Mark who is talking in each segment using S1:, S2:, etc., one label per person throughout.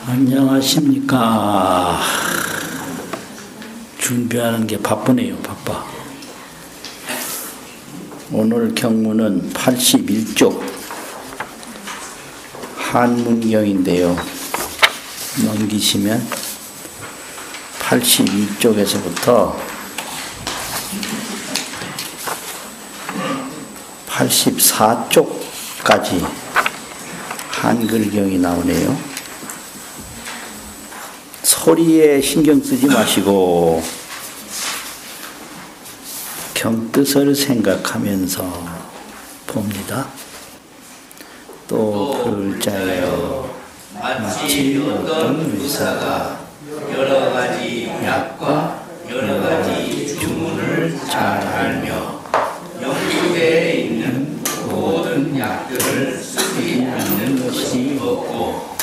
S1: 안녕하십니까. 준비하는 게 바쁘네요. 바빠. 오늘 경문은 81쪽 한문경인데요. 넘기시면 82쪽에서부터 84쪽까지 한글경이 나오네요. 소리에 신경 쓰지 마시고 경뜻을 생각하면서 봅니다. 또 글자여 마치 어떤 의사가 여러 가지 약과 여러 가지 주문을 잘 알며 영국에 있는 모든 약들을 쓰지 않는 것이 없고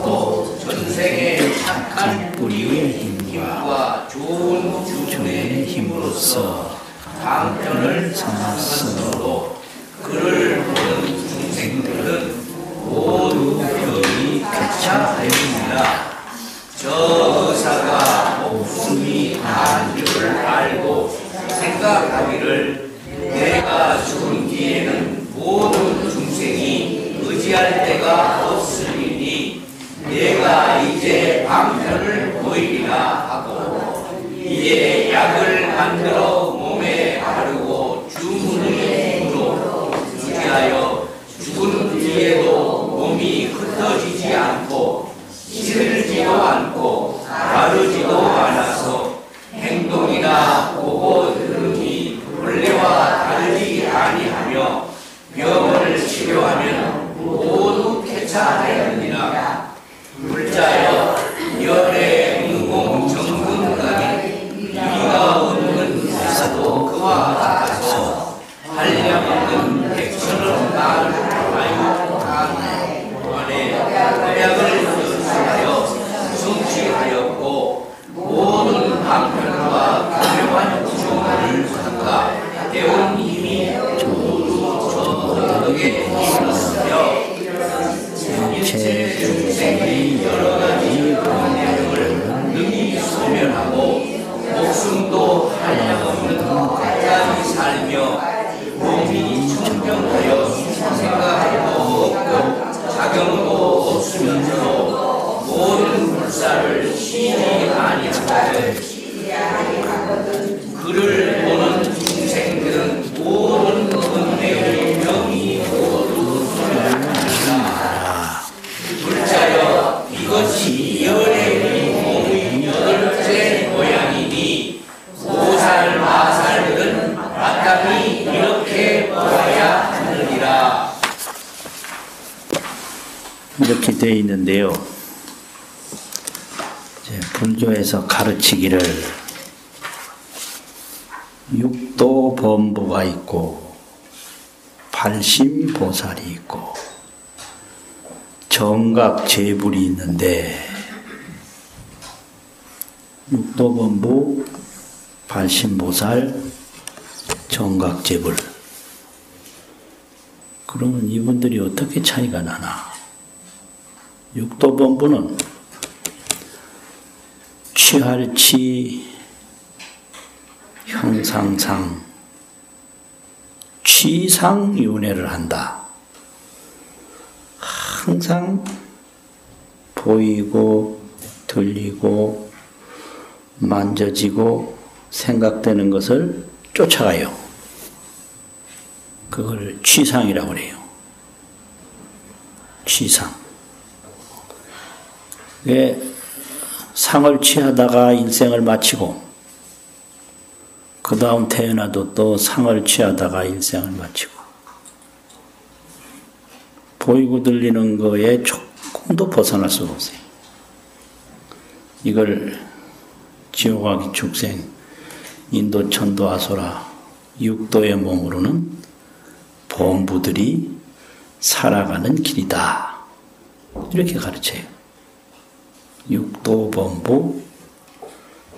S1: 또 전생의 착한 뿌리의 힘과 좋은 주문의 힘으로써 방편을 삼았으므로 그를 보는 중생들은 모두 병이 쾌차하였느니라. 저 의사가 목숨이 다한 줄을 알고 생각하기를 내가 죽은 뒤에는 모든 중생이 의지할 데가 없으리니 내가 이제 방편을 보이리라 하고 이에 약을 만들어 몸에 바르고 주문의 힘으로 유지하여 죽은 뒤에도 몸이 흩어지지 않고 시들지도 않고 마르지도 않아서 행동이나 보고 들음이 원래와 다르지 아니하며 병을 치료하면 모두 쾌차하였느니라. 물자여 열의 응공 정근간에 이가 없는 의사도 그와 같아서 한량없는 백처럼 나을 아유 안에 약을 수술하여 성취하였고 모든 방편과 가명한 주문을 삼가 배운 힘이 모두 저덕에 힘으로쓰여 일체 중생의 여러 가지 번뇌를 능히 소멸하고 목숨도 한량없는 가까이 살며 몸이 청정하여 생각도 없고 작용도 없으면서도 모든 불사를 쉬지 아니하거든 그를 보는 중생들은 모든 번뇌의 병이 모두 소멸하리라. 불자여 이것이 열의 몸의 여덟째 모양이니 오살 마살들은 마땅히 이렇게 보아야 하느니라. 이렇게 되어 있는데요. 불교에서 가르치기를 육도범부가 있고 발심보살이 있고 정각재불이 있는데 육도범부, 발심보살, 정각재불. 그러면 이분들이 어떻게 차이가 나나? 육도범부는 취할치 형상상 취상윤회를 한다. 항상 보이고 들리고 만져지고 생각되는 것을 쫓아가요. 그걸 취상이라고 해요. 취상. 상을 취하다가 일생을 마치고 그 다음 태어나도 또 상을 취하다가 일생을 마치고 보이고 들리는 거에 조금도 벗어날 수가 없어요. 이걸 지옥아기 축생 인도 천도 아소라 육도의 몸으로는 범부들이 살아가는 길이다. 이렇게 가르쳐요. 육도범부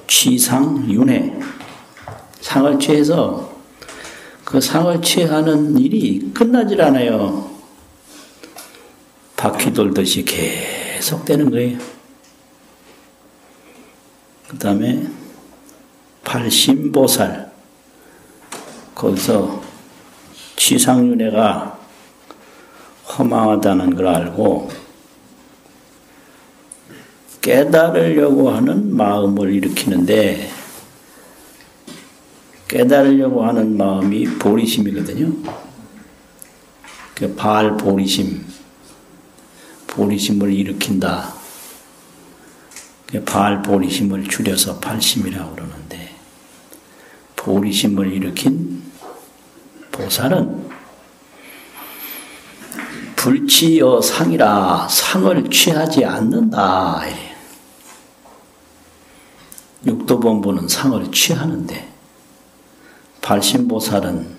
S1: 취상윤회. 상을 취해서 그 상을 취하는 일이 끝나질 않아요. 바퀴 돌듯이 계속 되는 거예요. 그 다음에 팔심보살, 거기서 지상윤회가 허망하다는 걸 알고 깨달으려고 하는 마음을 일으키는데, 깨달으려고 하는 마음이 보리심이거든요. 그 발보리심, 보리심을 일으킨다. 발보리심을 줄여서 팔심이라고 그러는데, 보리심을 일으킨 보살은 불치여 상이라 상을 취하지 않는다. 육도본부는 상을 취하는데 발심보살은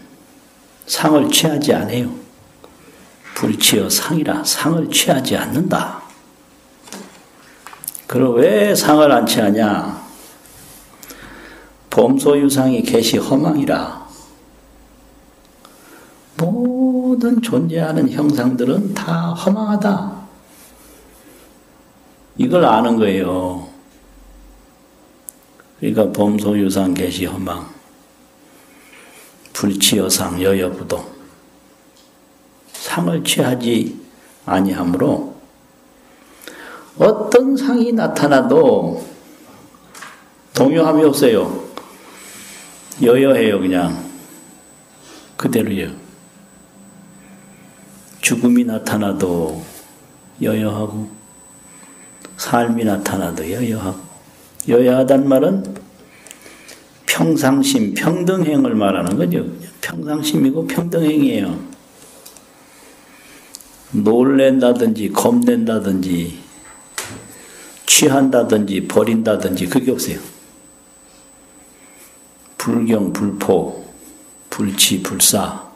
S1: 상을 취하지 않아요. 불치여 상이라 상을 취하지 않는다. 그럼 왜 상을 안 취하냐? 범소유상이 계시 허망이라. 모든 존재하는 형상들은 다 허망하다. 이걸 아는 거예요. 그러니까 범소유상 계시 허망, 불치여상 여여부동, 상을 취하지 아니하므로 어떤 상이 나타나도 동요함이 없어요. 여여해요. 그냥 그대로요. 죽음이 나타나도 여여하고, 삶이 나타나도 여여하고. 여여하단 말은 평상심, 평등행을 말하는 거죠. 평상심이고 평등행이에요. 놀랜다든지 겁낸다든지 취한다든지 버린다든지 그게 없어요. 불경, 불포, 불치, 불사,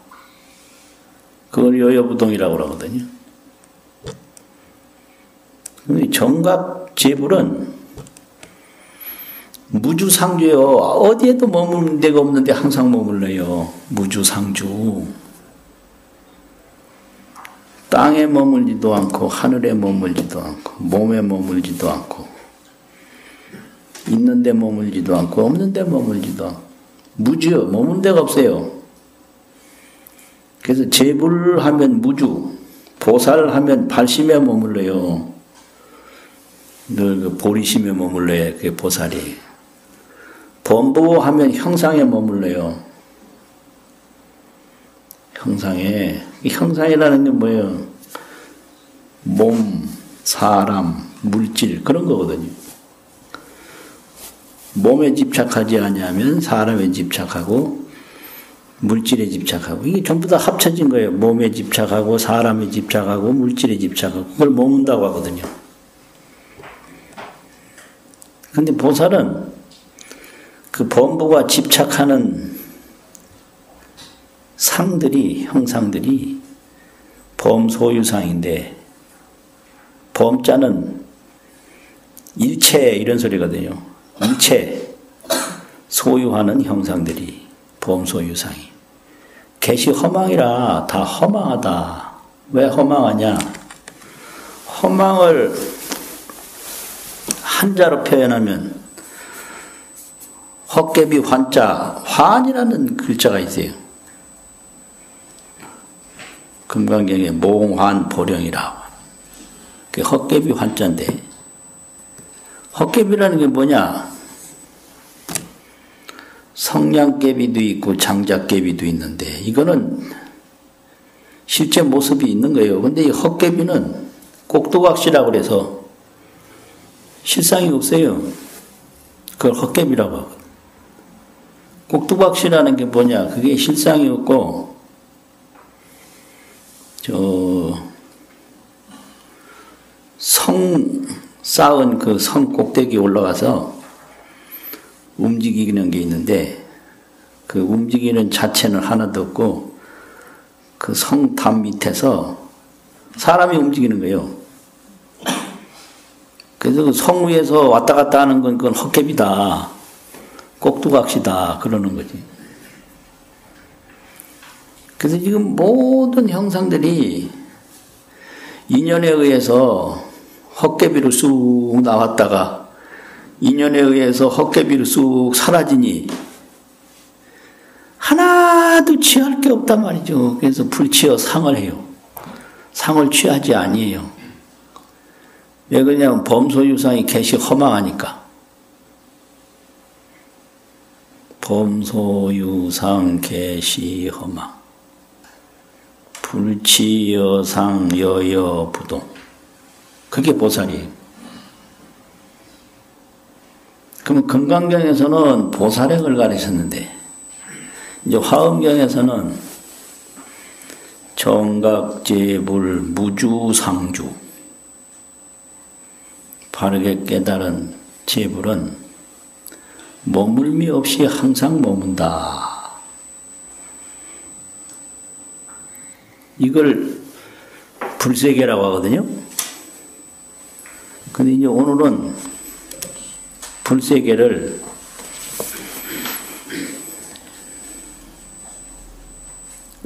S1: 그걸 여여부동이라고 그러거든요. 정각 재불은 무주상주요. 어디에도 머무는 데가 없는데 항상 머물러요. 무주상주. 땅에 머물지도 않고 하늘에 머물지도 않고 몸에 머물지도 않고 있는 데 머물지도 않고 없는 데 머물지도 않고 무주요. 머무는 데가 없어요. 그래서 재불을 하면 무주, 보살을 하면 발심에 머물러요. 늘 그 보리심에 머물러요. 그게 보살이. 범보하면 형상에 머물러요. 형상에. 이 형상이라는 게 뭐예요? 몸, 사람, 물질 그런 거거든요. 몸에 집착하지 아니하면 사람에 집착하고 물질에 집착하고, 이게 전부 다 합쳐진 거예요. 몸에 집착하고 사람에 집착하고 물질에 집착하고, 그걸 머문다고 하거든요. 근데 보살은 그 범부가 집착하는 상들이, 형상들이 범소유상인데, 범자는 일체 이런 소리거든요. 일체 소유하는 형상들이 범소유상이. 계시 허망이라 다 허망하다. 왜 허망하냐? 허망을 한자로 표현하면 헛개비 환자, 환이라는 글자가 있어요. 금강경에 몽환 보령이라고. 그게 헛개비 환자인데, 헛개비라는 게 뭐냐? 성냥개비도 있고 장작개비도 있는데, 이거는 실제 모습이 있는 거예요. 근데 이 헛개비는 꼭두각시라고 그래서 실상이 없어요. 그걸 헛개비라고 하고. 꼭두각시라는 게 뭐냐? 그게 실상이 없고, 성 쌓은 그 성 꼭대기에 올라가서 움직이는 게 있는데, 그 움직이는 자체는 하나도 없고, 그 성담 밑에서 사람이 움직이는 거예요. 그래서 그 성 위에서 왔다 갔다 하는 건 그건 헛개비다. 꼭두각시다. 그러는 거지. 그래서 지금 모든 형상들이 인연에 의해서 헛개비로 쑥 나왔다가 인연에 의해서 헛개비로 쑥 사라지니 하나도 취할 게 없단 말이죠. 그래서 불취여 상을 해요. 상을 취하지 아니에요. 왜 그러냐면 범소유상이 개시 허망하니까. 범소유상 개시 허망. 불취여상 여여부동. 그게 보살이에요. 그럼 금강경에서는 보살행을 가르쳤는데 이제 화엄경에서는 정각제불 무주상주 바르게 깨달은 제불은 머물미 없이 항상 머문다. 이걸 불세계라고 하거든요. 근데 이제 오늘은 불세계를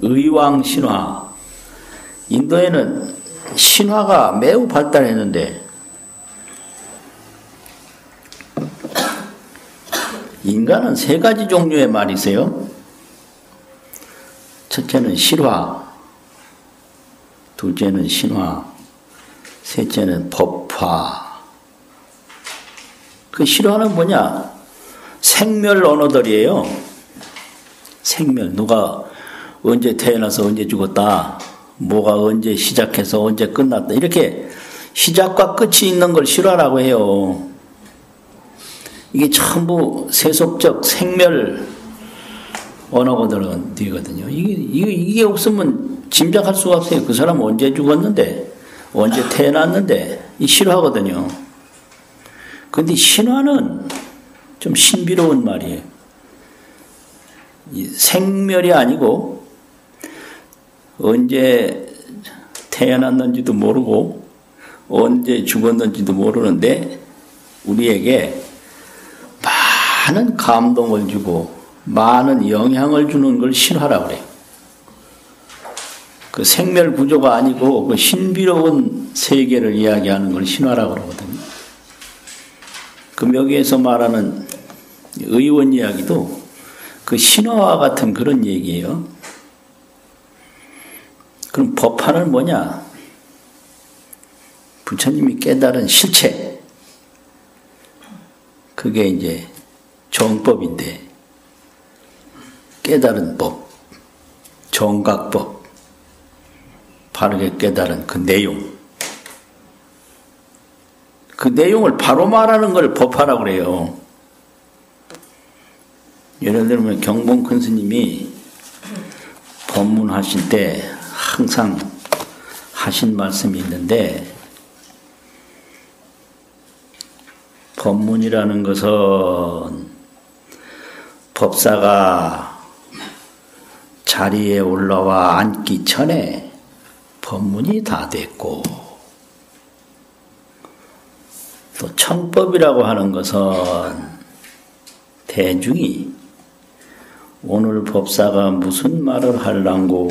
S1: 의왕신화, 인도에는 신화가 매우 발달했는데 인간은 세 가지 종류의 말이 있어요. 첫째는 실화, 둘째는 신화, 셋째는 법화. 그 실화는 뭐냐? 생멸 언어들이에요. 생멸. 누가 언제 태어나서 언제 죽었다. 뭐가 언제 시작해서 언제 끝났다. 이렇게 시작과 끝이 있는 걸 실화라고 해요. 이게 전부 세속적 생멸 언어들이거든요. 이게 없으면 짐작할 수가 없어요. 그 사람 언제 죽었는데, 언제 태어났는데, 이 실화거든요. 근데 신화는 좀 신비로운 말이에요. 생멸이 아니고, 언제 태어났는지도 모르고, 언제 죽었는지도 모르는데, 우리에게 많은 감동을 주고, 많은 영향을 주는 걸 신화라고 그래요. 그 생멸 구조가 아니고, 그 신비로운 세계를 이야기하는 걸 신화라고 그러거든요. 그 여기에서 말하는 의원 이야기도 그 신화와 같은 그런 얘기예요. 그럼 법화는 뭐냐? 부처님이 깨달은 실체. 그게 이제 정법인데, 깨달은 법, 정각법, 바르게 깨달은 그 내용. 그 내용을 바로 말하는 걸 법화라고 그래요. 예를 들면 경봉 큰 스님이 법문하실 때 항상 하신 말씀이 있는데, 법문이라는 것은 법사가 자리에 올라와 앉기 전에 법문이 다 됐고, 또 청법이라고 하는 것은 대중이 오늘 법사가 무슨 말을 할랑고,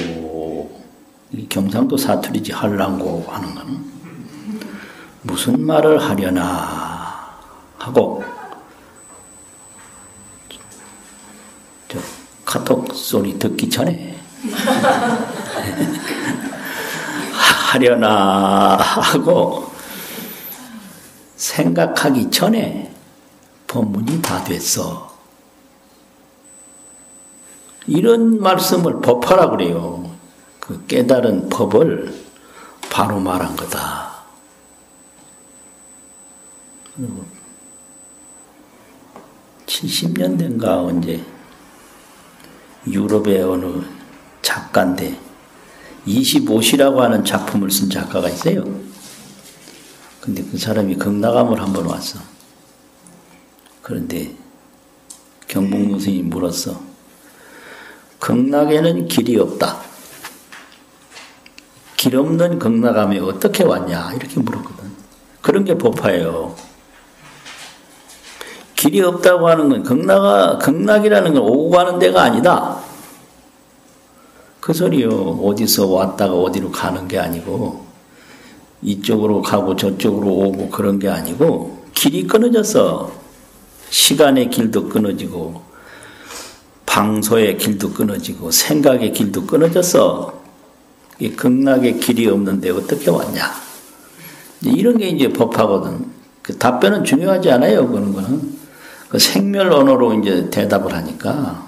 S1: 경상도 사투리지 할랑고 하는 거는 무슨 말을 하려나 하고, 저 카톡 소리 듣기 전에 하려나 하고 생각하기 전에 법문이 다 됐어. 이런 말씀을 법화라고 그래요. 그 깨달은 법을 바로 말한 거다. 그리고 70년대인가 언제 유럽의 어느 작가인데 25시라고 하는 작품을 쓴 작가가 있어요. 근데 그 사람이 극락암을 한번 왔어. 그런데 경복무 스님이 물었어. 극락에는 길이 없다. 길 없는 극락암에 어떻게 왔냐? 이렇게 물었거든. 그런 게 법화예요. 길이 없다고 하는 건 극락이라는 건 오고 가는 데가 아니다. 그 소리요. 어디서 왔다가 어디로 가는 게 아니고, 이쪽으로 가고 저쪽으로 오고 그런 게 아니고, 길이 끊어졌어. 시간의 길도 끊어지고 방소의 길도 끊어지고 생각의 길도 끊어져서 이 극락의 길이 없는데 어떻게 왔냐. 이런 게 이제 법화거든. 그 답변은 중요하지 않아요. 그런 거는. 그 생멸 언어로 이제 대답을 하니까,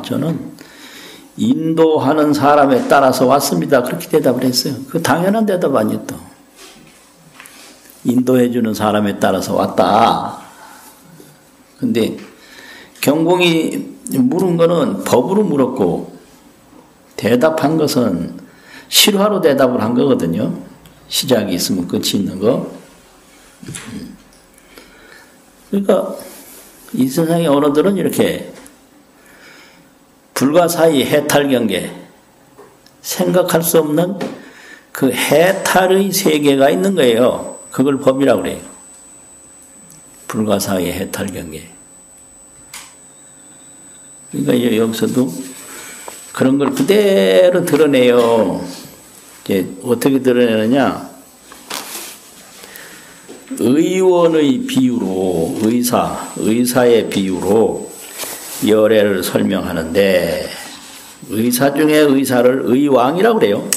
S1: 저는 인도하는 사람에 따라서 왔습니다. 그렇게 대답을 했어요. 그 당연한 대답 아니었다. 인도해주는 사람에 따라서 왔다. 근데 경공이 물은 거는 법으로 물었고, 대답한 것은 실화로 대답을 한 거거든요. 시작이 있으면 끝이 있는 거. 그러니까 이 세상의 언어들은 이렇게 불가사의 해탈경계, 생각할 수 없는 그 해탈의 세계가 있는 거예요. 그걸 법이라고 그래요. 불가사의 해탈경계. 그러니까 여기서도 그런 걸 그대로 드러내요. 이제 어떻게 드러내느냐? 의원의 비유로, 의사의 비유로 열애를 설명하는데, 의사 중에 의사를 의왕이라고 그래요.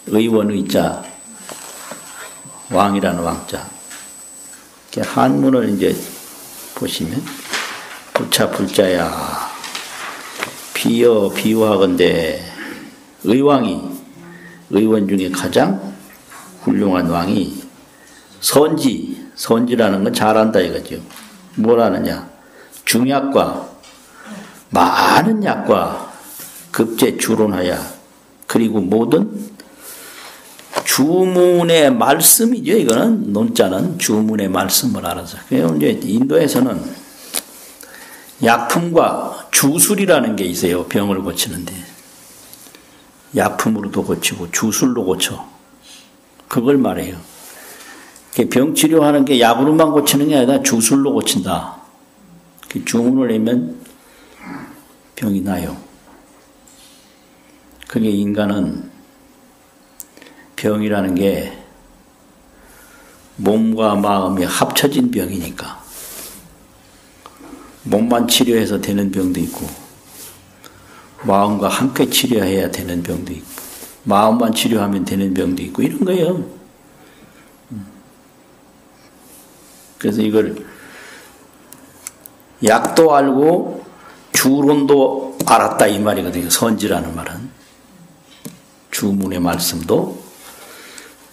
S1: 의원 의자, 왕이라는 왕자. 한문을 이제 보시면, 부차 불자야, 비유하건대, 의왕이, 의원 중에 가장 훌륭한 왕이 선지라는 건 잘한다 이거죠. 뭘 하느냐? 중약과 많은 약과 급제 주론하여, 그리고 모든 주문의 말씀이죠. 이거는 논자는 주문의 말씀을 알아서. 그래서 이제 인도에서는 약품과 주술이라는 게 있어요. 병을 고치는데 약품으로도 고치고 주술로 고쳐. 그걸 말해요. 병 치료하는 게 약으로만 고치는 게 아니라 주술로 고친다. 주문을 내면 병이 나요. 그게 인간은 병이라는 게 몸과 마음이 합쳐진 병이니까 몸만 치료해서 되는 병도 있고 마음과 함께 치료해야 되는 병도 있고 마음만 치료하면 되는 병도 있고 이런 거예요. 그래서 이걸 약도 알고 주론도 알았다 이 말이거든요. 선지라는 말은 주문의 말씀도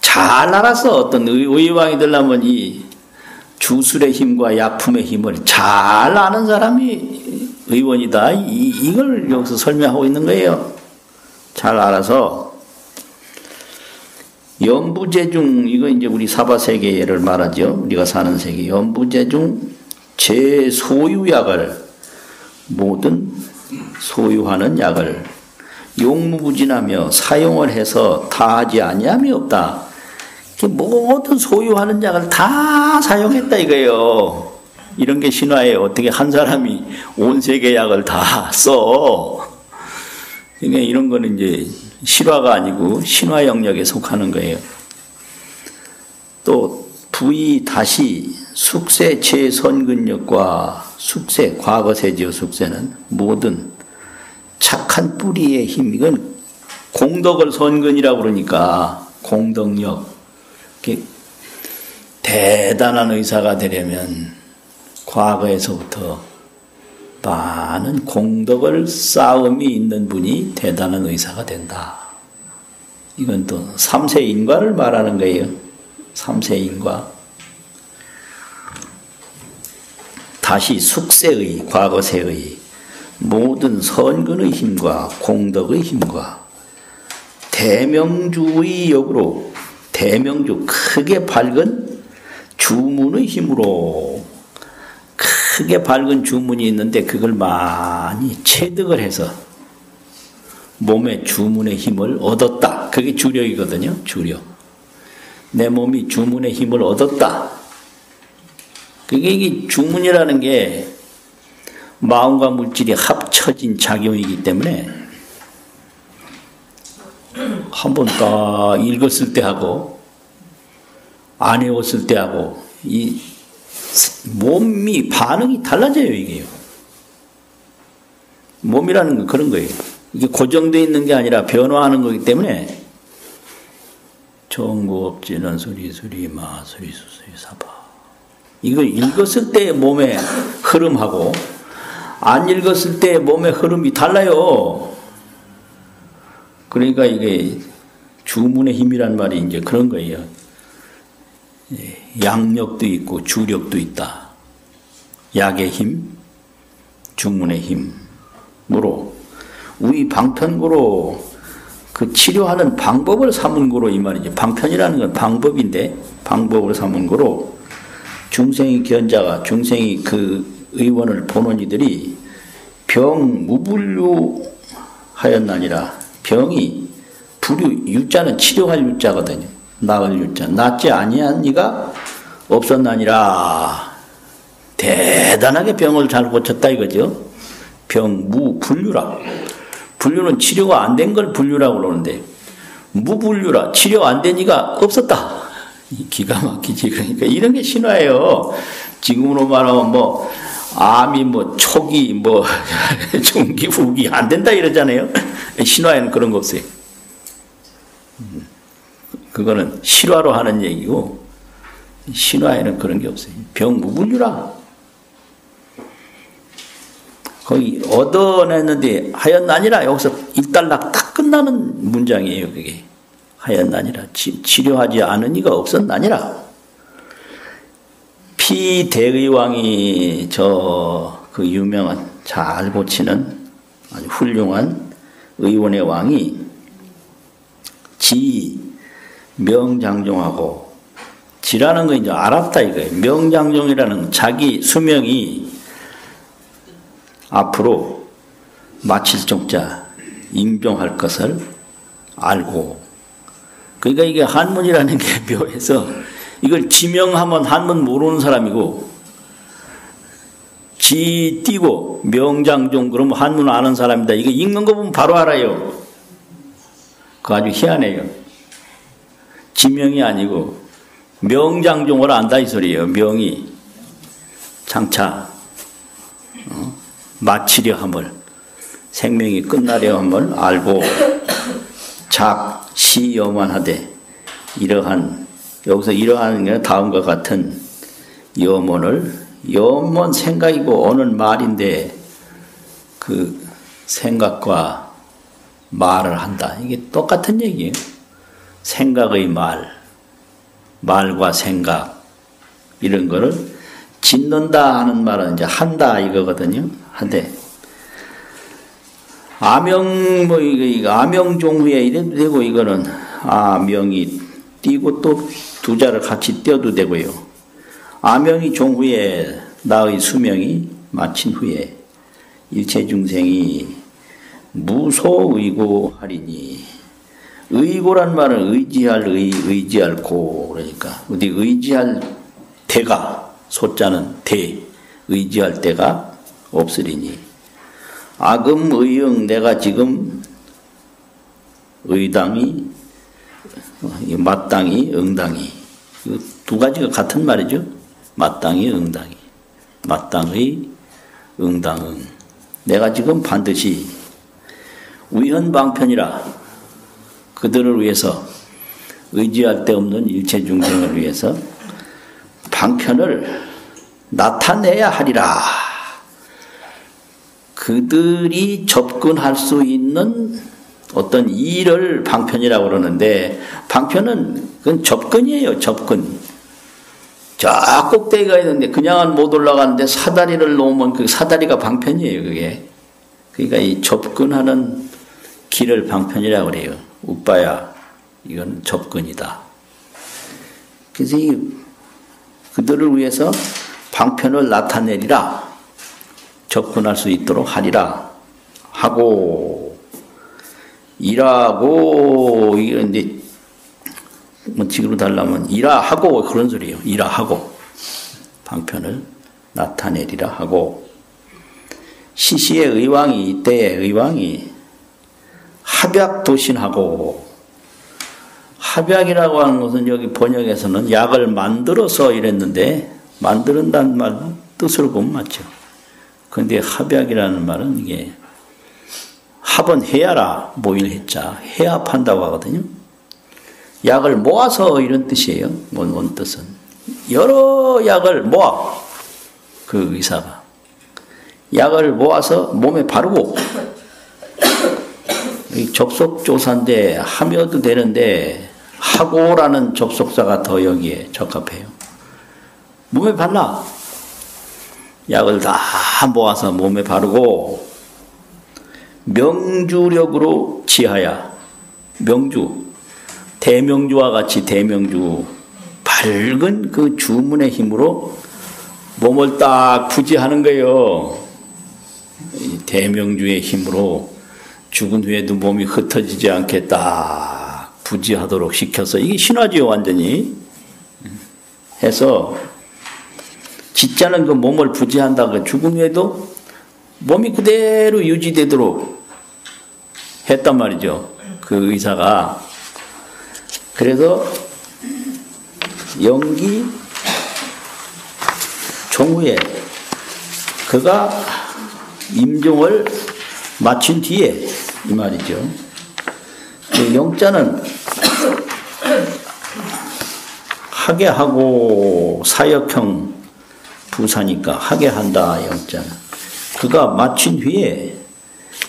S1: 잘 알아서 어떤 의왕이 되려면 이 주술의 힘과 약품의 힘을 잘 아는 사람이 의원이다. 이걸 여기서 설명하고 있는 거예요. 잘 알아서 연부제중, 이거 이제 우리 사바세계를 말하죠. 우리가 사는 세계. 연부제중 제 소유약을, 모든 소유하는 약을 용무부진하며 사용을 해서 다하지 아니함이 없다. 모든 소유하는 약을 다 사용했다 이거예요. 이런 게 신화예요. 어떻게 한 사람이 온 세계 약을 다 써. 그러니까 이런 거는 이제 실화가 아니고 신화 영역에 속하는 거예요. 또 부이 다시 숙세 제선근력과 숙세, 과거세지요. 숙세는 모든 착한 뿌리의 힘, 이건 공덕을 선근이라고 그러니까 공덕력. 대단한 의사가 되려면 과거에서부터 많은 공덕을 쌓음이 있는 분이 대단한 의사가 된다. 이건 또 삼세인과를 말하는 거예요. 삼세인과. 다시 숙세의, 과거세의 모든 선근의 힘과 공덕의 힘과 대명주의 역으로, 대명주 크게 밝은 주문의 힘으로, 크게 밝은 주문이 있는데 그걸 많이 체득을 해서 몸의 주문의 힘을 얻었다. 그게 주력이거든요. 주력. 내 몸이 주문의 힘을 얻었다. 그게 이게 주문이라는 게 마음과 물질이 합쳐진 작용이기 때문에 한번 딱 읽었을 때 하고 안 외웠을 때 하고 이 몸이 반응이 달라져요, 이게요. 몸이라는 건 그런 거예요. 이게 고정되어 있는 게 아니라 변화하는 거기 때문에 정구업지는 수리수리 마수리수수리 사바. 이걸 읽었을 때 몸의 흐름하고 안 읽었을 때 몸의 흐름이 달라요. 그러니까 이게 주문의 힘이란 말이 이제 그런 거예요. 양력도 있고 주력도 있다. 약의 힘, 주문의 힘으로 우리 방편고로 그 치료하는 방법을 삼은 고로 이 말이죠. 방편이라는 건 방법인데 방법을 삼은 고로 중생이 견자가 중생이 그 의원을 보는 이들이 병 무불류 하였나니라. 병이 불유 유자는 치료할 유자거든요. 나을 유자. 낫지 아니한 이가 없었나니라. 대단하게 병을 잘 고쳤다 이거죠. 병 무불류라. 불류는 치료가 안 된 걸 불류라고 그러는데 무불류라. 치료 안 된 이가 없었다. 기가 막히지. 그러니까 이런 게 신화예요. 지금으로 말하면 뭐 암이 뭐 초기 뭐 중기 후기 안 된다 이러잖아요. 신화에는 그런 거 없어요. 그거는 실화로 하는 얘기고 신화에는 그런 게 없어요. 병무불류라. 거기 얻어냈는데 하였나니라. 여기서 일단락 딱 끝나는 문장이에요. 그게 하였나니라. 치료하지 않은 이가 없었나니라. 피대의왕이 저 그 유명한 잘 고치는 아주 훌륭한 의원의 왕이 지 명장종하고 지라는 거 이제 알았다 이거예요. 명장종이라는 자기 수명이 앞으로 마칠 종자 임종할 것을 알고 그러니까 이게 한문이라는 게 묘해서 이걸 지명하면 한문 모르는 사람이고 지 띄고 명장종 그러면 한문 아는 사람이다. 이거 읽는 거 보면 바로 알아요. 그거 아주 희한해요. 지명이 아니고 명장종을 안다 이 소리예요. 명이 장차 마치려 함을 생명이 끝나려 함을 알고 작시여만하되 이러한 여기서 이러한 게 다음과 같은 염원을 염원 생각이고 오는 말인데 그 생각과 말을 한다. 이게 똑같은 얘기예요. 생각의 말, 말과 생각 이런 거를 짓는다 하는 말은 이제 한다 이거거든요. 하되 아명 뭐 이거 아명종후에 이래도 되고 이거는 아명이 띄고 또 두 자를 같이 띄어도 되고요. 아명이 종후에 나의 수명이 마친 후에 일체 중생이 무소의고하리니 의고란 말은 의지할 의지할 고 그러니까 어디 의지할 대가 소자는 대 의지할 데가 없으리니 악음의응 내가 지금 의당이 마땅히 응당이 두 가지가 같은 말이죠. 마땅히 응당이 마땅의 응당응 내가 지금 반드시 위헌방편이라 그들을 위해서 의지할 데 없는 일체 중생을 위해서 방편을 나타내야 하리라. 그들이 접근할 수 있는 어떤 일을 방편이라고 그러는데 방편은 그건 접근이에요. 접근. 저 꼭대기가 있는데 그냥은 못 올라가는데 사다리를 놓으면 그 사다리가 방편이에요. 그게. 그러니까 이 접근하는 길을 방편이라고 그래요. 우빠야 이건 접근이다. 그래서 그들을 위해서 방편을 나타내리라. 접근할 수 있도록 하리라. 하고 일하고 이런데 뭐 지금으로 달라면 일하고 그런 소리예요. 일하고 방편을 나타내리라 하고 시시의 의왕이 이때의 의왕이 합약도신하고 합약이라고 하는 것은 여기 번역에서는 약을 만들어서 이랬는데 만드는다는 말은 뜻으로 보면 맞죠. 근데 합약이라는 말은 이게 합은 해야라 모일해자 해합한다고 하거든요. 약을 모아서 이런 뜻이에요. 원뜻은 여러 약을 모아 그 의사가 약을 모아서 몸에 바르고 접속조사인데 하며도 되는데 하고라는 접속사가 더 여기에 적합해요. 몸에 발라 약을 다 모아서 몸에 바르고 명주력으로 지하야 명주 대명주와 같이 대명주 밝은 그 주문의 힘으로 몸을 딱 부지하는 거예요. 대명주의 힘으로 죽은 후에도 몸이 흩어지지 않게 딱 부지하도록 시켜서 이게 신화지요 완전히 해서 짓자는 그 몸을 부지한다. 그 죽은 후에도 몸이 그대로 유지되도록 했단 말이죠. 그 의사가. 그래서 영기 종후에 그가 임종을 마친 뒤에 이 말이죠. 그 영자는 하게하고 사역형 부사니까 하게한다 영자는. 그가 마친 뒤에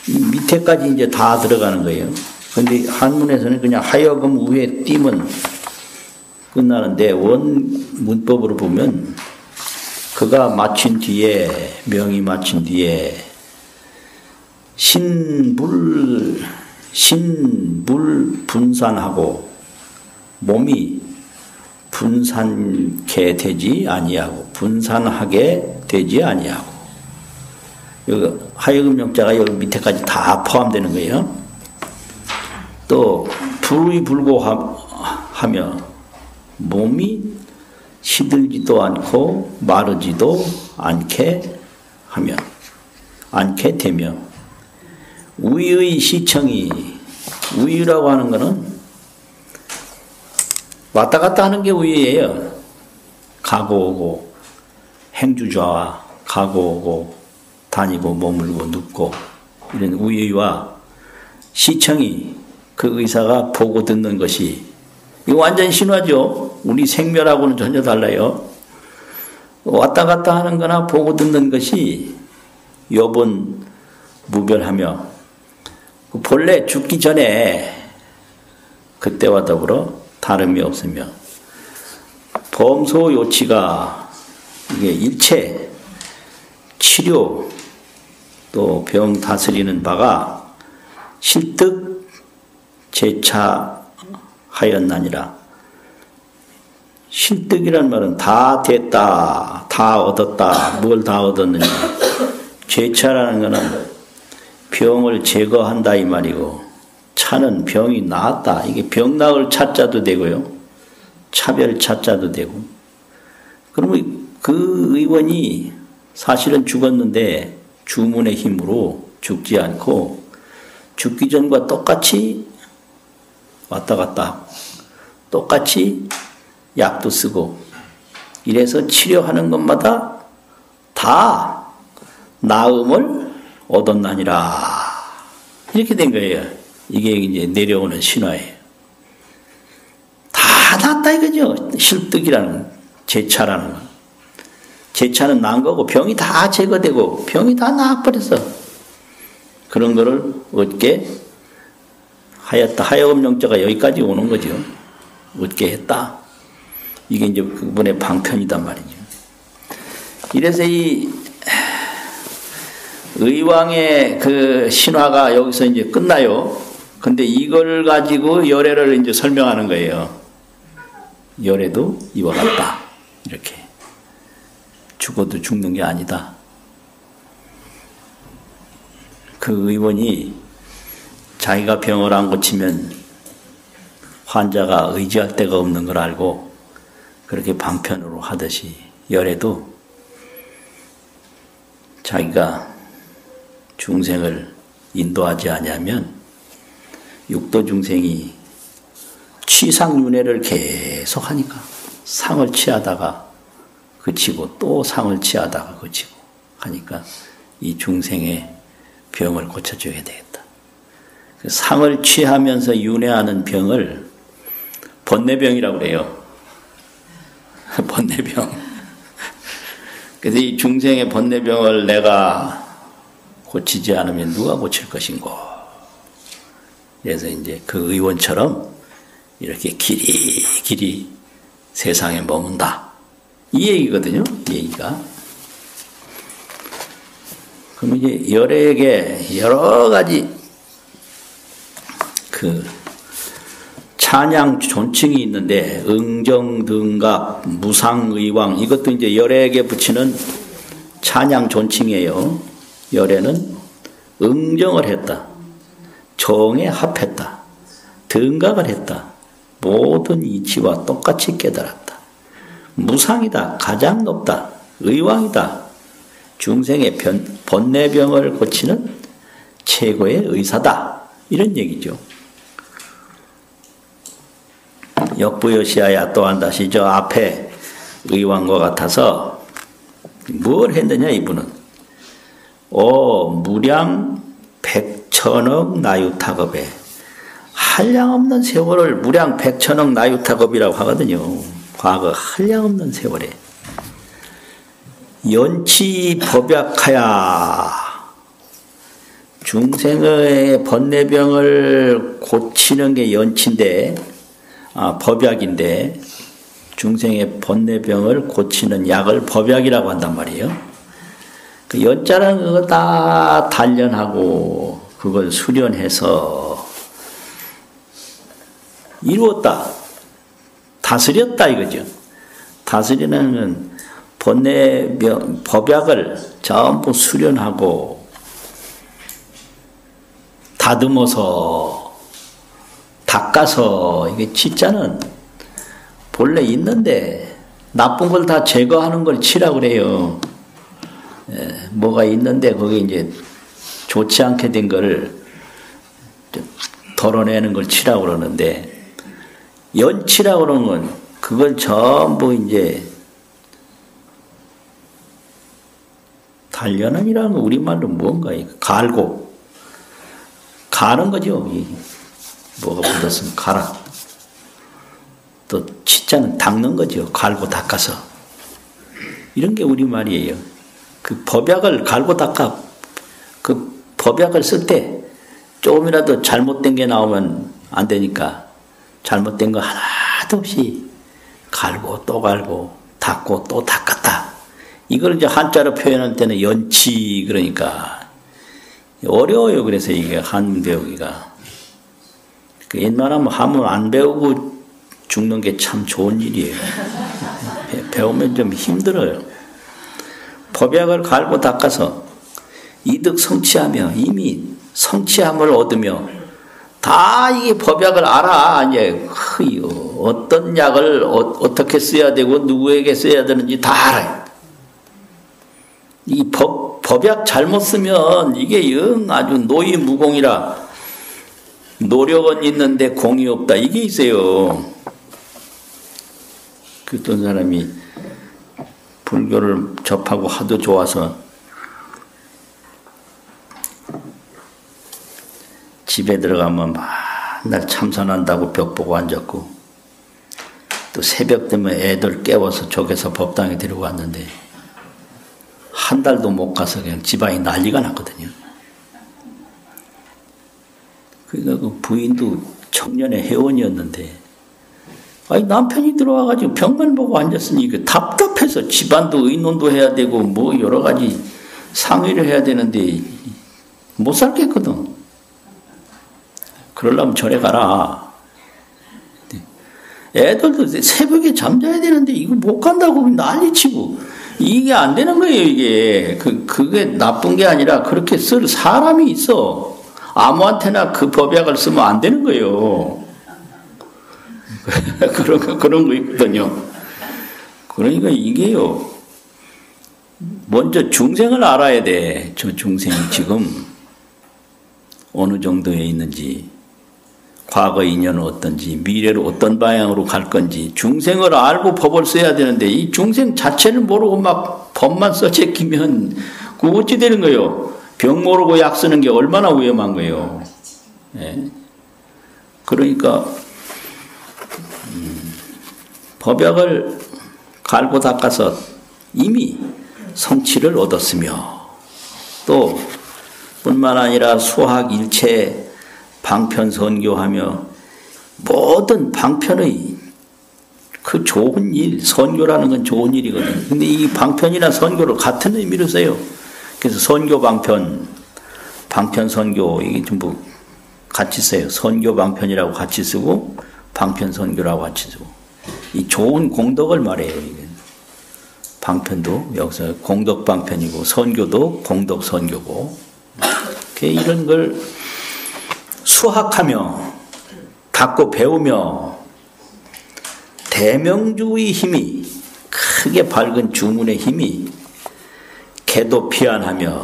S1: 이 밑에까지 이제 다 들어가는 거예요. 근데 한문에서는 그냥 하여금 위에 띄면 끝나는데 원 문법으로 보면 그가 마친 뒤에 명이 마친 뒤에 신불 분산하고 몸이 분산케 되지 아니하고 분산하게 되지 아니하고 여기 하여금 영자가 여기 밑에까지 다 포함되는 거예요. 또 불이 불고하며 몸이 시들지도 않고 마르지도 않게 하며 않게 되며 우유의 시청이 우유라고 하는 것은 왔다 갔다 하는 게 우유예요. 가고 오고 행주좌와 가고 오고 다니고 머물고 눕고 이런 우유와 시청이 그 의사가 보고 듣는 것이 이거 완전 신화죠. 우리 생멸하고는 전혀 달라요. 왔다 갔다 하는 거나 보고 듣는 것이 여분 무별하며 본래 죽기 전에 그때와 더불어 다름이 없으며 범소 요치가 이게 일체 치료 또 병 다스리는 바가 실득 제차하였나니라. 실득이란 말은 다 됐다, 다 얻었다, 뭘 다 얻었느냐. 제차라는 것은 병을 제거한다 이 말이고, 차는 병이 나았다. 이게 병 나을 차자도 되고요. 차별 차자도 되고. 그러면 그 의원이 사실은 죽었는데 주문의 힘으로 죽지 않고 죽기 전과 똑같이 왔다 갔다 하고 똑같이 약도 쓰고 이래서 치료하는 것마다 다 나음을 얻었나니라. 이렇게 된 거예요. 이게 이제 내려오는 신화예요. 다 낫다 이거죠. 실득이라는 제차라는 건. 제차는 난 거고 병이 다 제거되고 병이 다 나아버렸어. 그런 거를 얻게 하였다. 하여금 영자가 여기까지 오는 거죠. 얻게 했다. 이게 이제 그분의 방편이단 말이죠. 이래서 이 의왕의 그 신화가 여기서 이제 끝나요. 근데 이걸 가지고 열애를 이제 설명하는 거예요. 열애도 이와 같다. 이렇게. 죽어도 죽는 게 아니다. 그 의원이 자기가 병을 안 고치면 환자가 의지할 데가 없는 걸 알고 그렇게 방편으로 하듯이 열애도 자기가 중생을 인도하지 아니하면 육도 중생이 취상윤회를 계속 하니까 상을 취하다가 그치고 또 상을 취하다가 그치고 하니까 이 중생의 병을 고쳐줘야 되겠다. 그 상을 취하면서 윤회하는 병을 번뇌병이라고 그래요. 번뇌병. 그래서 이 중생의 번뇌병을 내가 고치지 않으면 누가 고칠 것인고. 그래서 이제 그 의원처럼 이렇게 길이 세상에 머문다. 이 얘기거든요. 이 얘기가. 그럼 이제 열애에게 여러 가지 그 찬양 존칭이 있는데 응정, 등각, 무상, 의왕 이것도 이제 열애에게 붙이는 찬양 존칭이에요. 열애는 응정을 했다. 정에 합했다. 등각을 했다. 모든 이치와 똑같이 깨달았다. 무상이다. 가장 높다. 의왕이다. 중생의 번뇌병을 고치는 최고의 의사다. 이런 얘기죠. 역부여시하야 또한 다시 저 앞에 의왕과 같아서 뭘 했느냐 이분은. 무량 백천억 나유타급에 한량없는 세월을 무량 백천억 나유타급이라고 하거든요. 과거 한량없는 세월에 연치 법약하야 중생의 번뇌병을 고치는 게 연치인데 법약인데 중생의 번뇌병을 고치는 약을 법약이라고 한단 말이에요. 그 연자라는 그걸 다 단련하고 그걸 수련해서 이루었다. 다스렸다 이거죠. 다스리는 번뇌병 법약을 전부 수련하고 다듬어서 닦아서 이게 치자는 본래 있는데 나쁜 걸 다 제거하는 걸 치라고 그래요. 뭐가 있는데 거기 이제 좋지 않게 된 거를 덜어내는 걸 치라고 그러는데 연치라고 그러는 건 그걸 전부 이제 단련은이라는 건 우리말로 뭔가 갈고 가는 거죠. 뭐가 묻었으면 가라. 또 치자는 닦는 거죠. 갈고 닦아서. 이런 게 우리말이에요. 그 법약을 갈고 닦아. 그 법약을 쓸 때 조금이라도 잘못된 게 나오면 안 되니까 잘못된 거 하나도 없이 갈고 또 갈고 닦고 또 닦았다. 이걸 이제 한자로 표현할 때는 연치 그러니까 어려워요. 그래서 이게 한문 배우기가. 웬만하면 한문 안 배우고 죽는 게 참 좋은 일이에요. 배우면 좀 힘들어요. 법약을 갈고 닦아서 이득 성취하며 이미 성취함을 얻으며 다 이게 법약을 알아. 이제 어떤 약을 어떻게 써야 되고 누구에게 써야 되는지 다 알아요. 이 법약 잘못 쓰면 이게 영 아주 노이무공이라 노력은 있는데 공이 없다. 이게 있어요. 그 어떤 사람이 불교를 접하고 하도 좋아서 집에 들어가면 맨날 참선한다고 벽 보고 앉았고 또 새벽 되면 애들 깨워서 저기서 법당에 데리고 왔는데 한 달도 못 가서 그냥 집안이 난리가 났거든요. 그러니까 그 부인도 청년의 회원이었는데 아니 남편이 들어와가지고 벽만 보고 앉았으니 그 답답해서 집안도 의논도 해야 되고 뭐 여러 가지 상의를 해야 되는데 못 살겠거든. 그러려면 절에 가라. 애들도 새벽에 잠자야 되는데 이거 못 간다고 난리치고 이게 안 되는 거예요. 이게 그게 나쁜 게 아니라 그렇게 쓸 사람이 있어. 아무한테나 그 법약을 쓰면 안 되는 거예요. 그런 거 있거든요. 그러니까 이게요. 먼저 중생을 알아야 돼. 저 중생이 지금 어느 정도에 있는지 과거 인연은 어떤지, 미래로 어떤 방향으로 갈 건지, 중생을 알고 법을 써야 되는데, 이 중생 자체를 모르고 막 법만 써제끼면, 그거 어찌 되는 거예요? 병 모르고 약 쓰는 게 얼마나 위험한 거예요. 예. 그러니까, 법약을 갈고 닦아서 이미 성취를 얻었으며, 또, 뿐만 아니라 수학 일체 방편 선교하며 모든 방편의 그 좋은 일, 선교라는 건 좋은 일이거든요. 근데 이 방편이나 선교를 같은 의미로 써요. 그래서 선교 방편, 방편 선교, 이게 전부 같이 써요. 선교 방편이라고 같이 쓰고, 방편 선교라고 같이 쓰고. 이 좋은 공덕을 말해요, 이게. 방편도 여기서 공덕 방편이고, 선교도 공덕 선교고. 이런 걸 수학하며, 닦고 배우며, 대명주의 힘이, 크게 밝은 주문의 힘이 개도 피안하며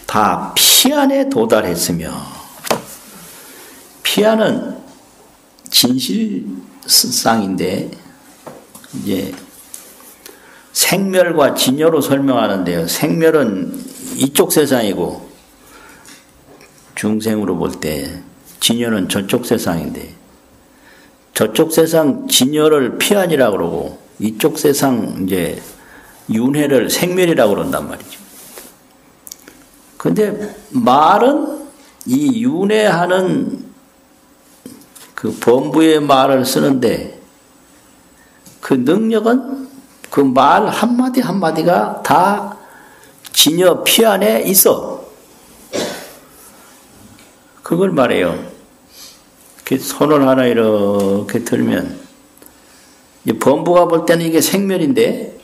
S1: 다 피안에 도달했으며, 피안은 진실상인데 이제 생멸과 진여로 설명하는데요. 생멸은 이쪽 세상이고 중생으로 볼 때 진여는 저쪽 세상인데, 저쪽 세상 진여를 피안이라고 그러고 이쪽 세상 이제 윤회를 생멸이라고 그런단 말이죠. 근데 말은 이 윤회하는 그 범부의 말을 쓰는데, 그 능력은 그 말 한마디 한마디가 다 진여 피안에 있어. 그걸 말해요. 이렇게 손을 하나 이렇게 들면, 범부가 볼 때는 이게 생멸인데,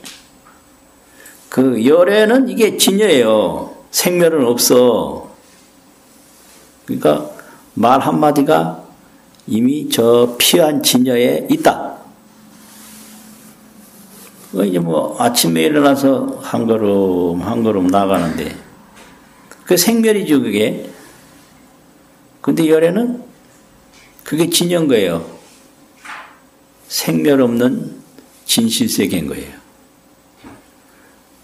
S1: 그 열에는 이게 진여예요. 생멸은 없어. 그러니까 말 한마디가 이미 저 피한 진여에 있다. 이제 뭐 아침에 일어나서 한 걸음 한 걸음 나가는데, 그 생멸이죠, 그게. 근데 열에는 그게 진여인 거예요. 생멸 없는 진실세계인 거예요.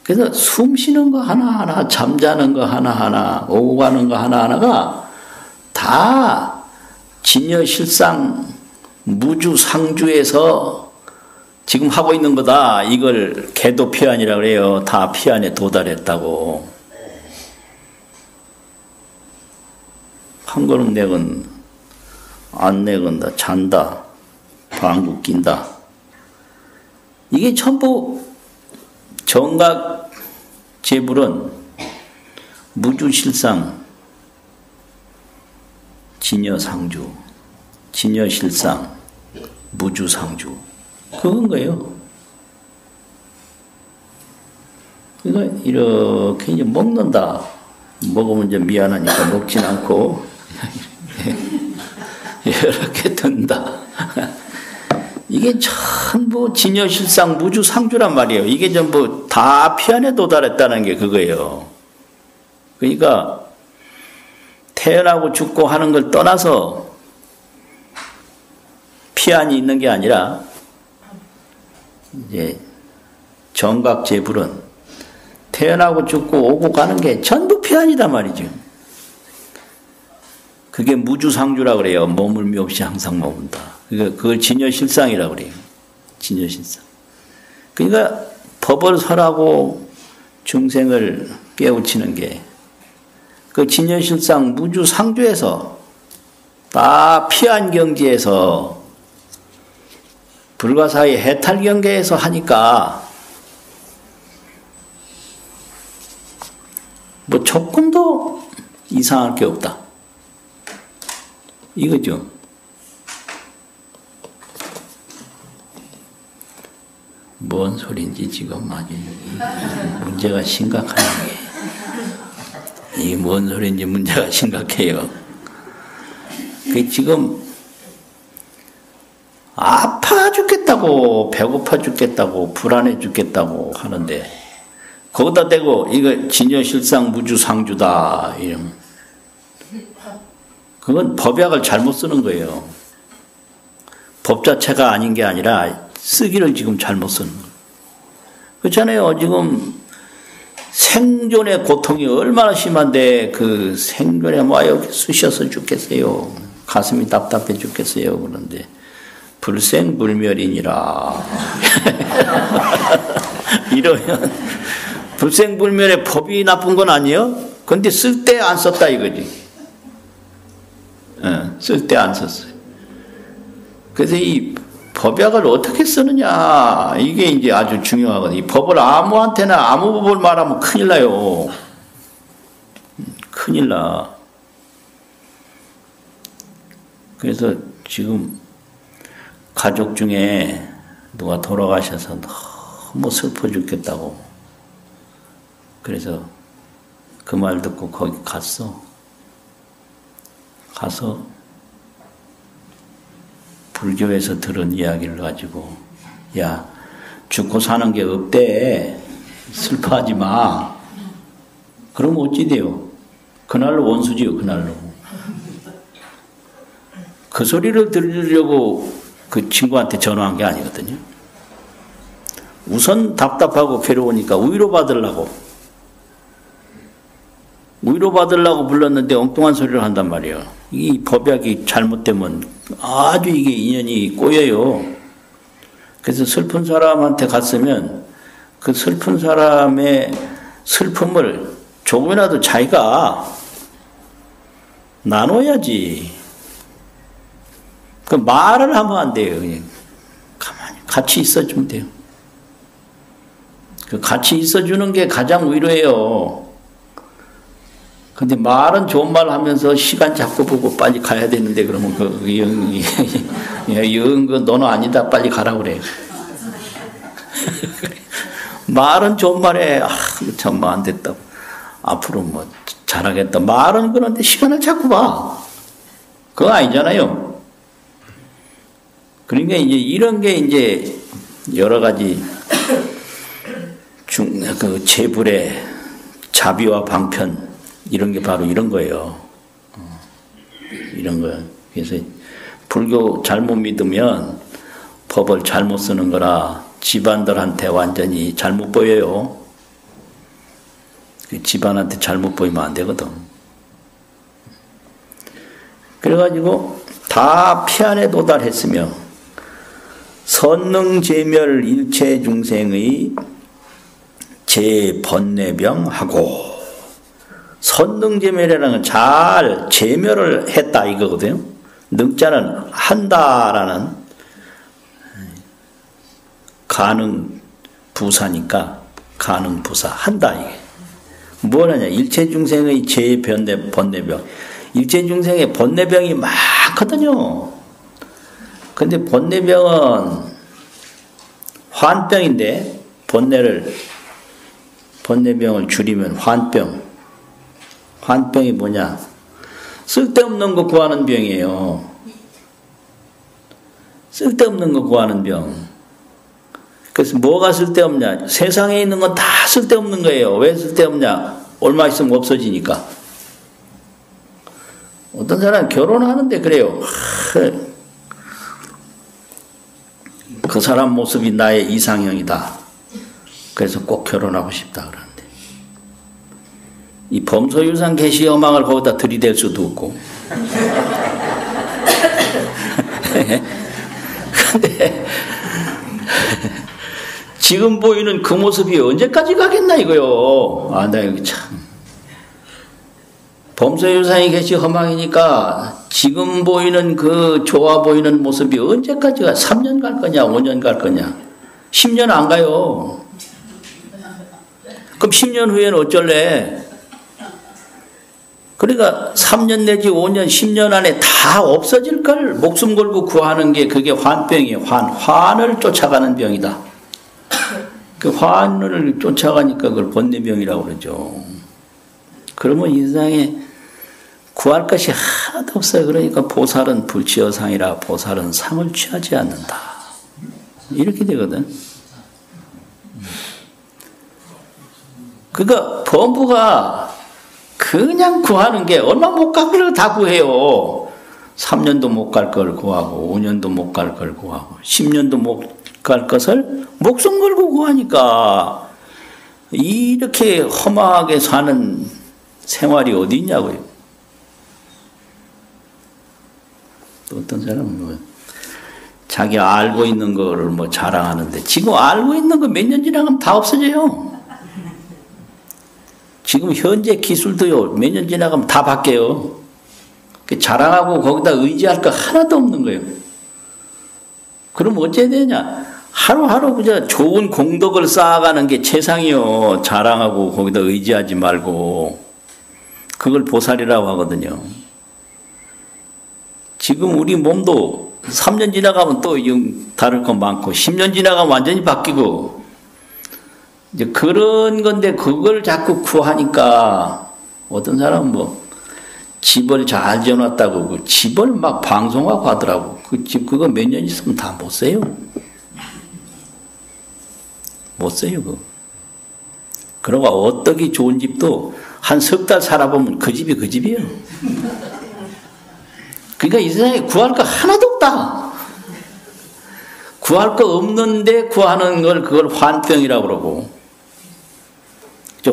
S1: 그래서 숨 쉬는 거 하나하나, 잠자는 거 하나하나, 오고 가는 거 하나하나가 다 진여 실상 무주상주에서 지금 하고 있는 거다. 이걸 개도 피안이라고 그래요. 다 피안에 도달했다고. 한 걸음 내건 안 내건다, 잔다, 방구 낀다. 이게 전부 정각 재불은 무주실상 진여상주, 진여실상 무주상주, 그건 거예요. 그러니까 이렇게 이제 먹는다. 먹으면 이제 미안하니까 먹진 않고 이렇게 든다. 이게 전부 진여실상 무주상주란 말이에요. 이게 전부 다 피안에 도달했다는 게 그거예요. 그러니까 태어나고 죽고 하는 걸 떠나서 피안이 있는 게 아니라, 이제 정각재불은 태어나고 죽고 오고 가는 게 전부 피안이다 말이죠. 그게 무주상주라고 그래요. 머물미 없이 항상 머문다. 그걸 진여실상이라고 그래요. 진여실상. 그러니까 법을 설하고 중생을 깨우치는 게 그 진여실상 무주상주에서 다 피안경지에서 불가사의 해탈경계에서 하니까 뭐 조금도 이상할 게 없다. 이거죠. 뭔 소린지 지금 아주 문제가 심각한 게, 이 뭔 소린지 문제가 심각해요. 그 지금 아파 죽겠다고, 배고파 죽겠다고, 불안해 죽겠다고 하는데, 거기다 대고 이거 진여실상 무주상주다 이러면 그건 법약을 잘못 쓰는 거예요. 법 자체가 아닌 게 아니라 쓰기를 지금 잘못 쓰는 거예요. 그렇잖아요. 지금 생존의 고통이 얼마나 심한데 그 생존에 와 여기 쑤셔서 죽겠어요. 가슴이 답답해 죽겠어요. 그런데 불생불멸이니라. 이러면 불생불멸의 법이 나쁜 건 아니에요? 근데 쓸 때 안 썼다 이거지. 쓸 때 안 썼어요. 그래서 이 법약을 어떻게 쓰느냐 이게 이제 아주 중요하거든요. 이 법을 아무한테나 아무 법을 말하면 큰일 나요. 큰일 나. 그래서 지금 가족 중에 누가 돌아가셔서 너무 슬퍼 죽겠다고. 그래서 그 말 듣고 거기 갔어. 가서 불교에서 들은 이야기를 가지고 야 죽고 사는 게 없대. 슬퍼하지 마. 그럼 어찌 돼요? 그날로 원수지요. 그날로. 그 소리를 들으려고 그 친구한테 전화한 게 아니거든요. 우선 답답하고 괴로우니까 위로받으려고 불렀는데 엉뚱한 소리를 한단 말이에요. 이 법약이 잘못되면 아주 이게 인연이 꼬여요. 그래서 슬픈 사람한테 갔으면 그 슬픈 사람의 슬픔을 조금이라도 자기가 나눠야지. 그 말을 하면 안 돼요. 그냥 가만히 같이 있어주면 돼요. 그 같이 있어주는 게 가장 위로예요. 근데 말은 좋은 말 하면서 시간 자꾸 보고 빨리 가야 되는데 그러면 너는 아니다 빨리 가라 그래. 말은 좋은 말에 참 안 됐다. 앞으로 뭐 잘하겠다. 말은 그런데 시간을 자꾸 봐. 그거 아니잖아요. 그러니까 이제 이런 게 이제 여러 가지 그 재불의 자비와 방편 이런 게 바로 이런 거예요. 이런 거예요. 그래서 불교 잘못 믿으면 법을 잘못 쓰는 거라 집안들한테 완전히 잘못 보여요. 집안한테 잘못 보이면 안 되거든. 그래가지고 다 피안에 도달했으며 선능제멸 일체 중생의 제번뇌병하고 선능제멸이라는 건 잘 제멸을 했다 이거거든요. 능자는 한다라는 가능 부사니까 가능 부사 한다 이게 뭐라냐 일체 중생의 번뇌병 일체 중생의 번뇌병이 많거든요. 근데 번뇌병은 환병인데 번뇌병을 줄이면 환병이 뭐냐? 쓸데없는 거 구하는 병이에요. 쓸데없는 거 구하는 병. 그래서 뭐가 쓸데없냐? 세상에 있는 건 다 쓸데없는 거예요. 왜 쓸데없냐? 얼마 있으면 없어지니까. 어떤 사람은 결혼하는데 그래요. 그 사람 모습이 나의 이상형이다. 그래서 꼭 결혼하고 싶다 그러는데 이 범소유산 개시여망을 거기다 들이댈 수도 없고 근데 지금 보이는 그 모습이 언제까지 가겠나 이거요. 나 여기 참 범소유산이 개시허망이니까 지금 보이는 그 좋아 보이는 모습이 언제까지 가? 3년 갈 거냐 5년 갈 거냐 10년 안 가요. 그럼 10년 후에는 어쩔래? 그러니까 3년 내지 5년 10년 안에 다 없어질 걸 목숨 걸고 구하는 게 그게 환병이에요. 환을 쫓아가는 병이다. 그 환을 쫓아가니까 그걸 번뇌병이라고 그러죠. 그러면 인생에 구할 것이 하나도 없어요. 그러니까 보살은 불치여상이라 보살은 상을 취하지 않는다. 이렇게 되거든. 그러니까 범부가 그 그냥 구하는 게 얼마 못 갈 걸 다 구해요. 3년도 못 갈 걸 구하고 5년도 못 갈 걸 구하고 10년도 못 갈 것을 목숨 걸고 구하니까 이렇게 험하게 사는 생활이 어디 있냐고요. 또 어떤 사람은 뭐 자기 알고 있는 거를 뭐 자랑하는데 지금 알고 있는 거 몇 년 지나가면 다 없어져요. 지금 현재 기술도요 몇 년 지나가면 다 바뀌어요. 자랑하고 거기다 의지할 거 하나도 없는 거예요. 그럼 어째야 되냐? 하루하루 그저 좋은 공덕을 쌓아가는 게 최상이요. 자랑하고 거기다 의지하지 말고. 그걸 보살이라고 하거든요. 지금 우리 몸도 3년 지나가면 또 다를 거 많고 10년 지나가면 완전히 바뀌고 이제 그런 건데 그걸 자꾸 구하니까 어떤 사람은 뭐 집을 잘 지어놨다고 그 집을 막 방송하고 하더라고. 그 집 그거 몇 년 있으면 다 못 써요. 못 써요 그거. 그러고 어떻게 좋은 집도 한 석 달 살아보면 그 집이 그 집이에요. 그러니까 이 세상에 구할 거 하나도 없다. 구할 거 없는데 구하는 걸 그걸 환병이라고 그러고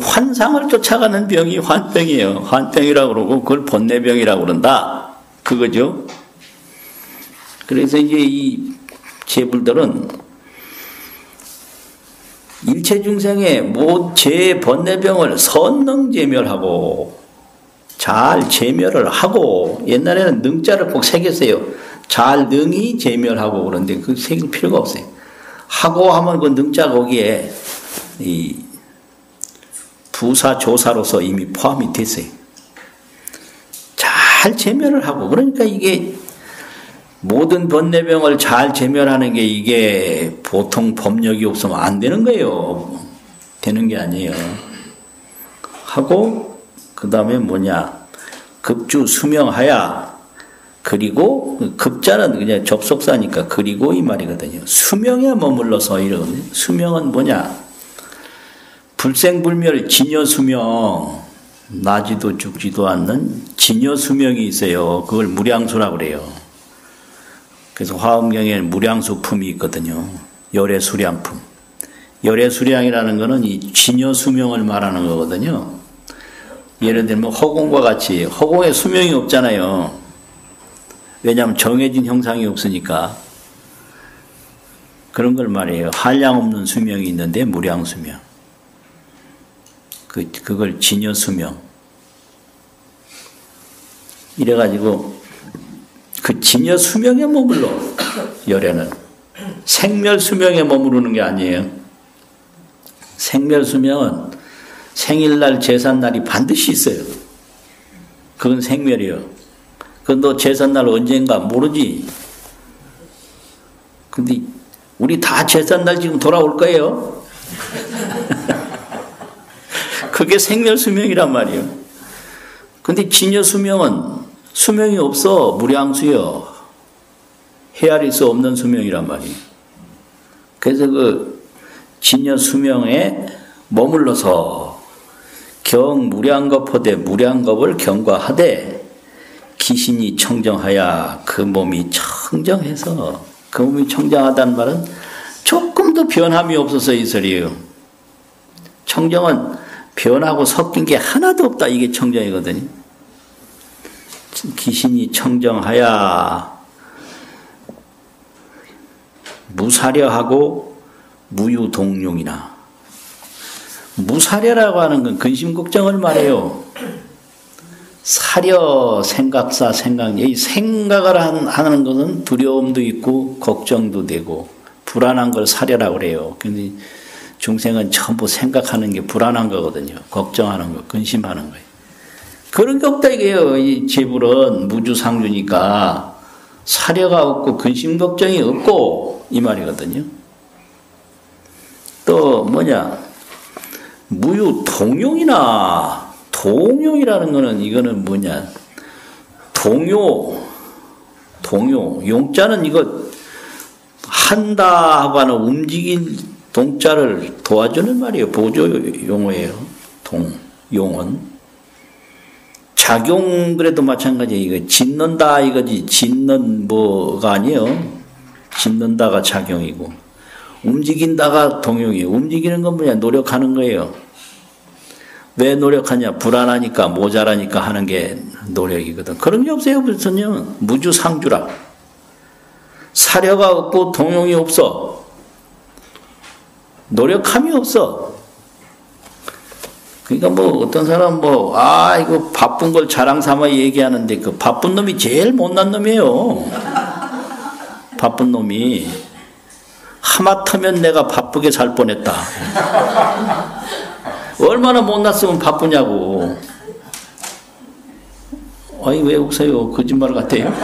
S1: 환상을 쫓아가는 병이 환병이에요. 환병이라고 그러고 그걸 번뇌병이라고 그런다. 그거죠. 그래서 이제 이 제불들은 일체 중생의 제 번뇌병을 선능제멸하고 잘 제멸을 하고 옛날에는 능자를 꼭 새겼어요. 잘 능히 제멸하고 그런데 그 새길 필요가 없어요. 하고 하면 그 능자 거기에 이 부사 조사로서 이미 포함이 됐어요. 잘 제멸을 하고 그러니까 이게 모든 번뇌병을 잘 제멸하는 게 이게 보통 법력이 없으면 안 되는 거예요. 되는 게 아니에요. 하고 그 다음에 뭐냐 급주 수명하야 그리고 급자는 그냥 접속사니까 그리고 이 말이거든요. 수명에 머물러서 이러거든요. 수명은 뭐냐 불생불멸 진여수명 나지도 죽지도 않는 진여수명이 있어요. 그걸 무량수라고 그래요. 그래서 화엄경에는 무량수품이 있거든요. 열애수량품. 열애수량이라는 것은 이 진여수명을 말하는 거거든요. 예를 들면 허공과 같이 허공에 수명이 없잖아요. 왜냐하면 정해진 형상이 없으니까. 그런 걸 말해요. 한량 없는 수명이 있는데 무량수명. 그걸 진여수명. 이래가지고 그 진여수명에 머물러 열애는 생멸수명에 머무르는 게 아니에요. 생멸수명은 생일날 제삿날이 반드시 있어요. 그건 생멸이에요. 그건 너 제삿날 언젠가 모르지. 근데 우리 다 제삿날 지금 돌아올 거예요. 그게 생멸수명이란 말이에요. 근데 진여수명은 수명이 없어. 무량수요. 헤아릴 수 없는 수명이란 말이에요. 그래서 그 진여수명에 머물러서 경무량겁하되 무량겁을 경과하되 기신이 청정하야 그 몸이 청정해서 그 몸이 청정하다는 말은 조금도 변함이 없어서 이 소리예요. 청정은 변하고 섞인 게 하나도 없다. 이게 청정이거든요. 기신이 청정하야 무사려하고 무유동용이나 무사려라고 하는 건 근심걱정을 말해요. 사려 생각사 생각 이 생각을 하는 것은 두려움도 있고 걱정도 되고 불안한 걸 사려라고 그래요. 근데 중생은 전부 생각하는 게 불안한 거거든요. 걱정하는 거, 근심하는 거예요. 그런 게 없다 이게요. 이 제불은 무주상주니까 사려가 없고 근심 걱정이 없고 이 말이거든요. 또 뭐냐 무유동용이나 동용이라는 거는 이거는 뭐냐 동요 용자는 이거 한다 하고 하는 움직인 동자를 도와주는 말이에요. 보조 용어예요. 용은 작용 그래도 마찬가지예요. 이거 짓는다 이거지 짓는 뭐가 아니에요. 짓는다가 작용이고 움직인다가 동용이에요. 움직이는 건 뭐냐? 노력하는 거예요. 왜 노력하냐? 불안하니까 모자라니까 하는 게 노력이거든. 그런 게 없어요. 그래서요 무주상주라. 사려가 없고 동용이 없어. 노력함이 없어. 그러니까 뭐 어떤 사람 이거 바쁜 걸 자랑 삼아 얘기하는데 그 바쁜 놈이 제일 못난 놈이에요. 바쁜 놈이 하마터면 내가 바쁘게 살 뻔했다. 얼마나 못났으면 바쁘냐고. 아니 왜 웃어요? 거짓말 같아요.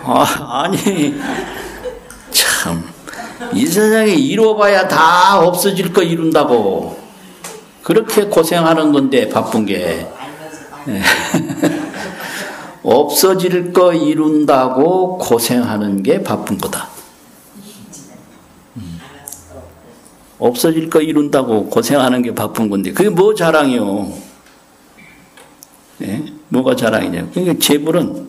S1: 아니 참 이 세상에 이뤄봐야 다 없어질 거 이룬다고 그렇게 고생하는 건데 바쁜 게 없어질 거 이룬다고 고생하는 게 바쁜 거다. 없어질 거 이룬다고 고생하는 게 바쁜 건데 그게 뭐 자랑이요? 네? 뭐가 자랑이냐? 그러니까 재불은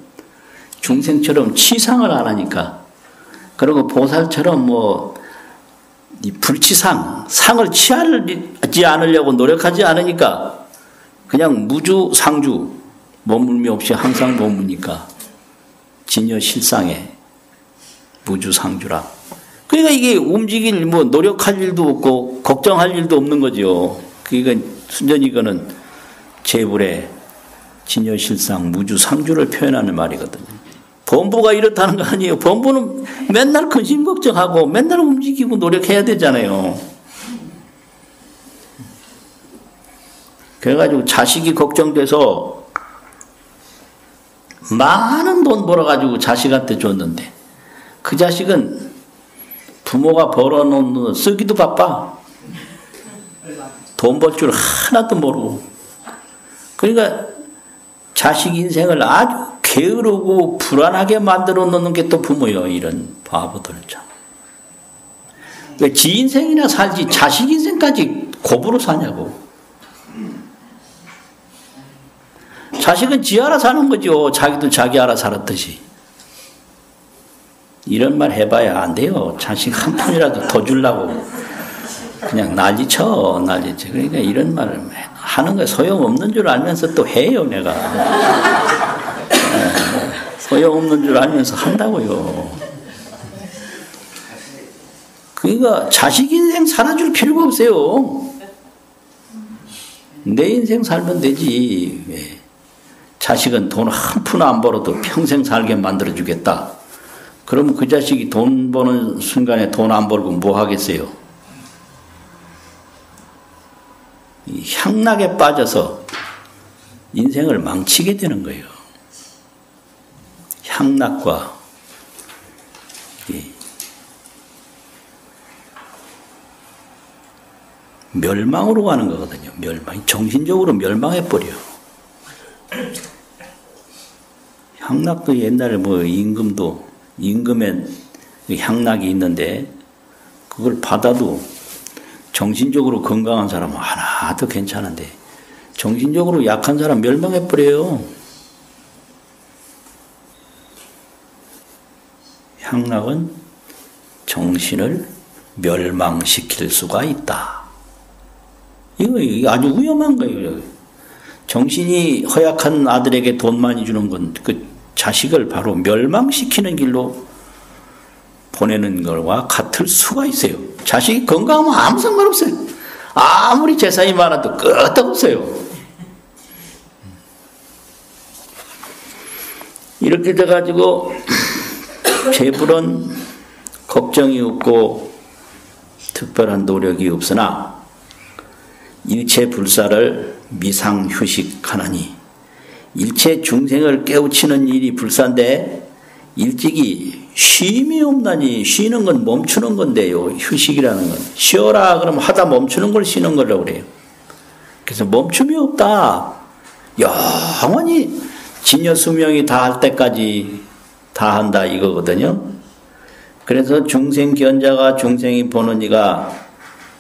S1: 중생처럼 치상을 안 하니까 그리고 보살처럼 이 불치상 상을 취하지 않으려고 노력하지 않으니까 그냥 무주상주 머물미 없이 항상 머무니까 진여실상에 무주상주라. 그러니까 이게 움직일 노력할 일도 없고 걱정할 일도 없는 거죠. 그러니까 순전히 이거는 재불의 진여실상 무주상주를 표현하는 말이거든요. 범부가 이렇다는 거 아니에요. 범부는 맨날 근심 걱정하고 맨날 움직이고 노력해야 되잖아요. 그래가지고 자식이 걱정돼서 많은 돈 벌어가지고 자식한테 줬는데 그 자식은 부모가 벌어놓은 돈 쓰기도 바빠. 돈 벌 줄 하나도 모르고. 그러니까 자식 인생을 아주 게으르고 불안하게 만들어 놓는 게 또 부모예요. 이런 바보들 참. 왜 지 인생이나 살지 자식 인생까지 고부로 사냐고. 자식은 지 알아 사는 거죠. 자기도 자기 알아 살았듯이. 이런 말 해봐야 안 돼요. 자식 한 푼이라도 더 주려고 그냥 난리쳐. 그러니까 이런 말을 하는 거 소용없는 줄 알면서 또 해요. 내가. 소용없는 줄 알면서 한다고요. 그러니까 자식 인생 살아줄 필요가 없어요. 내 인생 살면 되지. 왜? 자식은 돈 한 푼 안 벌어도 평생 살게 만들어주겠다. 그러면 그 자식이 돈 버는 순간에 돈 안 벌고 뭐 하겠어요? 이 향락에 빠져서 인생을 망치게 되는 거예요. 향락과 멸망으로 가는 거거든요. 정신적으로 멸망해버려요. 향락도 옛날에 임금엔 향락이 있는데 그걸 받아도 정신적으로 건강한 사람은 하나도 괜찮은데 정신적으로 약한 사람 멸망해버려요. 향락은 정신을 멸망시킬 수가 있다. 이거 아주 위험한 거예요. 정신이 허약한 아들에게 돈 많이 주는 건 그 자식을 바로 멸망시키는 길로 보내는 것과 같을 수가 있어요. 자식이 건강하면 아무 상관없어요. 아무리 재산이 많아도 끄떡없어요. 이렇게 돼가지고 재불은 걱정이 없고 특별한 노력이 없으나 일체 불사를 미상휴식하나니 일체 중생을 깨우치는 일이 불사인데 일찍이 쉼이 없나니 쉬는 건 멈추는 건데요. 휴식이라는 건 쉬어라 그러면 하다 멈추는 걸 쉬는 거라고 그래요. 그래서 멈춤이 없다. 영원히 진여 수명이 다할 때까지 다 한다 이거거든요. 그래서 중생 견자가 중생이 보는 이가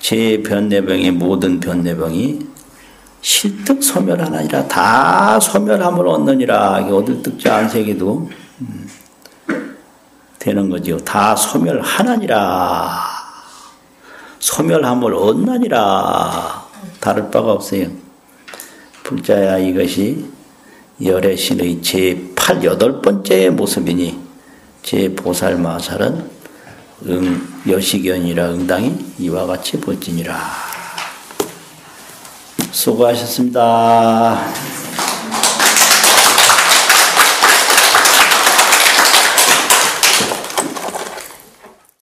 S1: 제 변내병의 모든 변내병이 실득 소멸하나니라. 다 소멸함을 얻느니라. 이게 얻을 뜻자 안색에도 되는 거죠. 다 소멸하나니라. 소멸함을 얻나니라. 다를 바가 없어요. 불자야 이것이 열애신의 제8번째 모습이니 제 보살마살은 여시견이라 응당이 이와 같이 볼지니라. 수고하셨습니다.